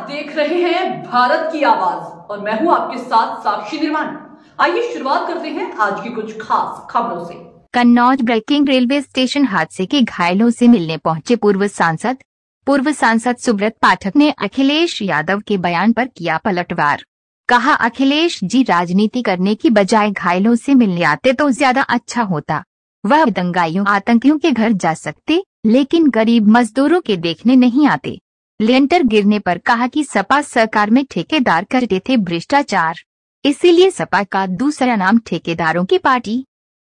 देख रहे हैं भारत की आवाज और मैं हूं आपके साथ साक्षी निर्माण। आइए शुरुआत करते हैं आज की कुछ खास खबरों से। कन्नौज ब्रेकिंग रेलवे स्टेशन हादसे के घायलों से मिलने पहुंचे पूर्व सांसद सुब्रत पाठक ने अखिलेश यादव के बयान पर किया पलटवार। कहा, अखिलेश जी राजनीति करने की बजाय घायलों से मिलने आते तो ज्यादा अच्छा होता। वह दंगाइयों आतंकियों के घर जा सकते, लेकिन गरीब मजदूरों के देखने नहीं आते। लेंटर गिरने पर कहा कि सपा सरकार में ठेकेदार करते थे भ्रष्टाचार, इसीलिए सपा का दूसरा नाम ठेकेदारों की पार्टी।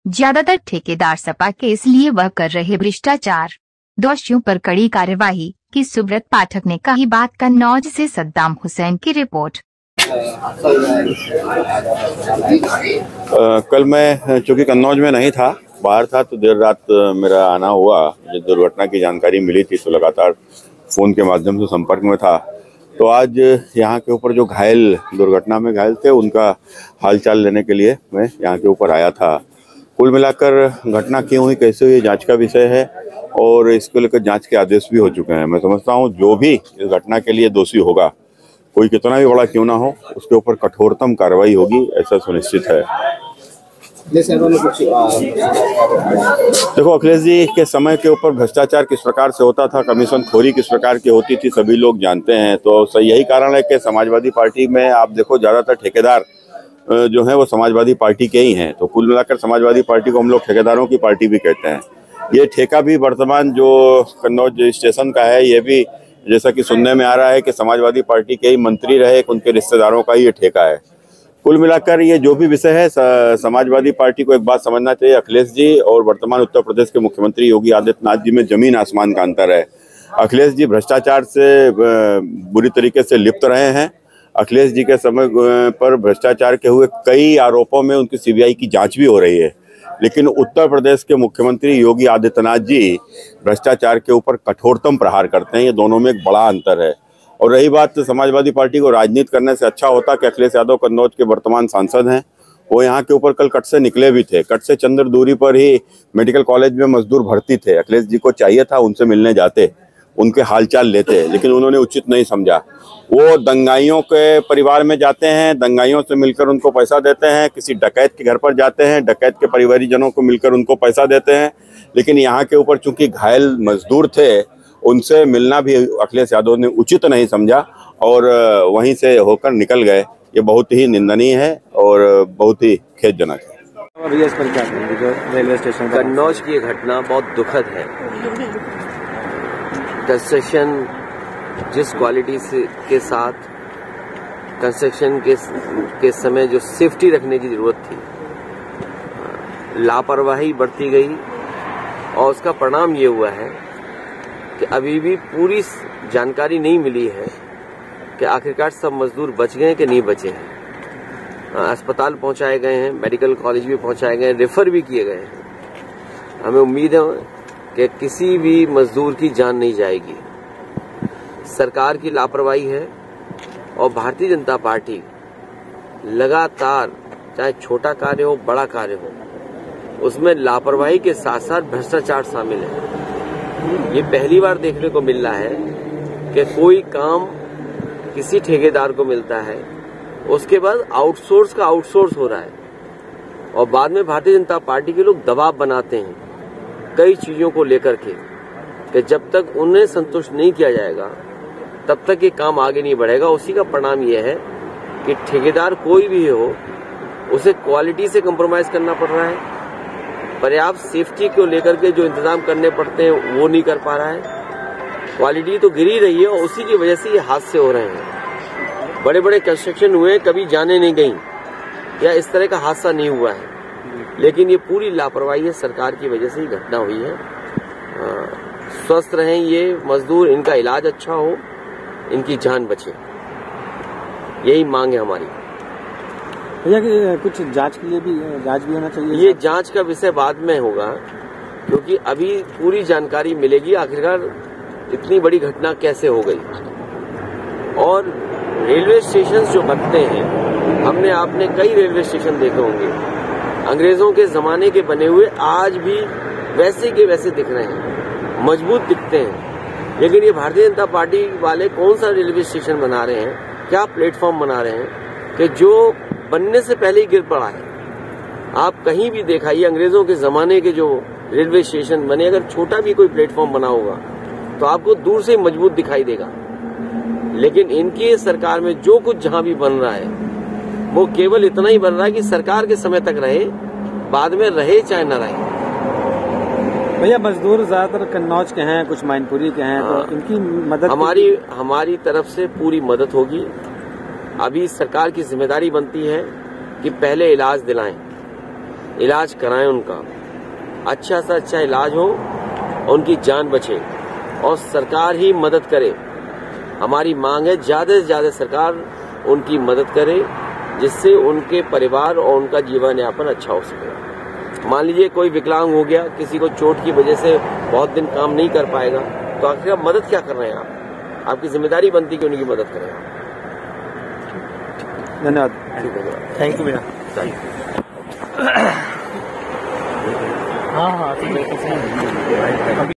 ज्यादातर ठेकेदार सपा के, इसलिए वह कर रहे भ्रष्टाचार। दोषियों पर कड़ी कार्यवाही की सुब्रत पाठक ने कही बात। कन्नौज से सद्दाम हुसैन की रिपोर्ट। कल मैं चूंकि कन्नौज में नहीं था, बाहर था, तो देर रात मेरा आना हुआ। मुझे दुर्घटना की जानकारी मिली थी तो लगातार फ़ोन के माध्यम से संपर्क में था। तो आज यहाँ के ऊपर जो दुर्घटना में घायल थे उनका हालचाल लेने के लिए मैं यहाँ के ऊपर आया था। कुल मिलाकर घटना क्यों हुई, कैसे हुई, जांच का विषय है और इसको लेकर जांच के आदेश भी हो चुके हैं। मैं समझता हूँ जो भी इस घटना के लिए दोषी होगा, कोई कितना भी बड़ा क्यों ना हो, उसके ऊपर कठोरतम कार्रवाई होगी, ऐसा सुनिश्चित है। देखो, अखिलेश जी के समय के ऊपर भ्रष्टाचार किस प्रकार से होता था, कमीशन खोरी किस प्रकार की होती थी, सभी लोग जानते हैं। तो यही कारण है कि समाजवादी पार्टी में आप देखो ज्यादातर ठेकेदार जो है वो समाजवादी पार्टी के ही हैं। तो कुल मिलाकर समाजवादी पार्टी को हम लोग ठेकेदारों की पार्टी भी कहते हैं। ये ठेका भी वर्तमान जो कन्नौज स्टेशन का है, ये भी जैसा कि सुनने में आ रहा है कि समाजवादी पार्टी के ही मंत्री रहे, उनके रिश्तेदारों का ही ये ठेका है। कुल मिलाकर ये जो भी विषय है, समाजवादी पार्टी को एक बात समझना चाहिए, अखिलेश जी और वर्तमान उत्तर प्रदेश के मुख्यमंत्री योगी आदित्यनाथ जी में जमीन आसमान का अंतर है। अखिलेश जी भ्रष्टाचार से बुरी तरीके से लिप्त रहे हैं। अखिलेश जी के समय पर भ्रष्टाचार के हुए कई आरोपों में उनकी सीबीआई की जांच भी हो रही है, लेकिन उत्तर प्रदेश के मुख्यमंत्री योगी आदित्यनाथ जी भ्रष्टाचार के ऊपर कठोरतम प्रहार करते हैं। ये दोनों में एक बड़ा अंतर है। और रही बात समाजवादी पार्टी को राजनीति करने से अच्छा होता कि अखिलेश यादव कन्नौज के वर्तमान सांसद हैं, वो यहाँ के ऊपर कल कट से निकले भी थे। कट से चंद्र दूरी पर ही मेडिकल कॉलेज में मजदूर भर्ती थे। अखिलेश जी को चाहिए था उनसे मिलने जाते, उनके हालचाल लेते, लेकिन उन्होंने उचित नहीं समझा। वो दंगाइयों के परिवार में जाते हैं, दंगाइयों से मिलकर उनको पैसा देते हैं, किसी डकैत के घर पर जाते हैं, डकैत के परिवारीजनों को मिलकर उनको पैसा देते हैं। लेकिन यहाँ के ऊपर चूंकि घायल मजदूर थे, उनसे मिलना भी अखिलेश यादव ने उचित नहीं समझा और वहीं से होकर निकल गए। ये बहुत ही निंदनीय है और बहुत ही खेदजनक है। रेलवे स्टेशन कन्नौज की घटना बहुत दुखद है। कंस्ट्रक्शन जिस क्वालिटी के साथ कंस्ट्रक्शन के समय जो सेफ्टी रखने की जरूरत थी, लापरवाही बरती गई और उसका परिणाम ये हुआ है कि अभी भी पूरी जानकारी नहीं मिली है कि आखिरकार सब मजदूर बच गए कि नहीं बचे हैं। अस्पताल पहुंचाए गए हैं, मेडिकल कॉलेज भी पहुंचाए गए, रेफर भी किए गए हैं। हमें उम्मीद है कि किसी भी मजदूर की जान नहीं जाएगी। सरकार की लापरवाही है और भारतीय जनता पार्टी लगातार, चाहे छोटा कार्य हो बड़ा कार्य हो, उसमें लापरवाही के साथ साथ भ्रष्टाचार शामिल है। ये पहली बार देखने को मिल रहा है कि कोई काम किसी ठेकेदार को मिलता है, उसके बाद आउटसोर्स का आउटसोर्स हो रहा है और बाद में भारतीय जनता पार्टी के लोग दबाव बनाते हैं कई चीजों को लेकर के कि जब तक उन्हें संतुष्ट नहीं किया जाएगा तब तक ये काम आगे नहीं बढ़ेगा। उसी का परिणाम ये है कि ठेकेदार कोई भी हो, उसे क्वालिटी से कंप्रोमाइज करना पड़ रहा है। पर्याप्त सेफ्टी को लेकर के जो इंतजाम करने पड़ते हैं वो नहीं कर पा रहा है। क्वालिटी तो गिरी रही है और उसी की वजह से ये हादसे हो रहे हैं। बड़े बड़े कंस्ट्रक्शन हुए, कभी जाने नहीं गई या इस तरह का हादसा नहीं हुआ है, लेकिन ये पूरी लापरवाही है, सरकार की वजह से ही घटना हुई है। स्वस्थ रहें ये मजदूर, इनका इलाज अच्छा हो, इनकी जान बचे, यही मांग है हमारी। भैया कि कुछ जांच के लिए भी जांच भी होना चाहिए। ये जांच का विषय बाद में होगा, क्योंकि अभी पूरी जानकारी मिलेगी आखिरकार इतनी बड़ी घटना कैसे हो गई। और रेलवे स्टेशन जो बनते हैं, आपने कई रेलवे स्टेशन देखे होंगे, अंग्रेजों के जमाने के बने हुए, आज भी वैसे के वैसे दिख रहे हैं, मजबूत दिखते हैं। लेकिन ये भारतीय जनता पार्टी वाले कौन सा रेलवे स्टेशन बना रहे हैं, क्या प्लेटफॉर्म बना रहे हैं कि जो बनने से पहले ही गिर पड़ा है। आप कहीं भी दिखाइए अंग्रेजों के जमाने के जो रेलवे स्टेशन बने, अगर छोटा भी कोई प्लेटफॉर्म बना होगा तो आपको दूर से मजबूत दिखाई देगा। लेकिन इनकी सरकार में जो कुछ जहां भी बन रहा है वो केवल इतना ही बन रहा है कि सरकार के समय तक रहे, बाद में रहे चाहे न रहे। भैया मजदूर ज्यादातर कन्नौज के हैं, कुछ मैनपुरी के हैं, तो इनकी मदद हमारी तरफ से पूरी मदद होगी। अभी सरकार की जिम्मेदारी बनती है कि पहले इलाज दिलाएं, इलाज कराएं, उनका अच्छा से अच्छा इलाज हो, उनकी जान बचे और सरकार ही मदद करे। हमारी मांग है ज्यादा से ज्यादा सरकार उनकी मदद करे, जिससे उनके परिवार और उनका जीवन यापन अच्छा हो सके। मान लीजिए कोई विकलांग हो गया, किसी को चोट की वजह से बहुत दिन काम नहीं कर पाएगा, तो आखिर आप मदद क्या कर रहे हैं? आपकी जिम्मेदारी बनती है कि उनकी मदद करें। धन्यवाद। थैंक यू भैया। हाँ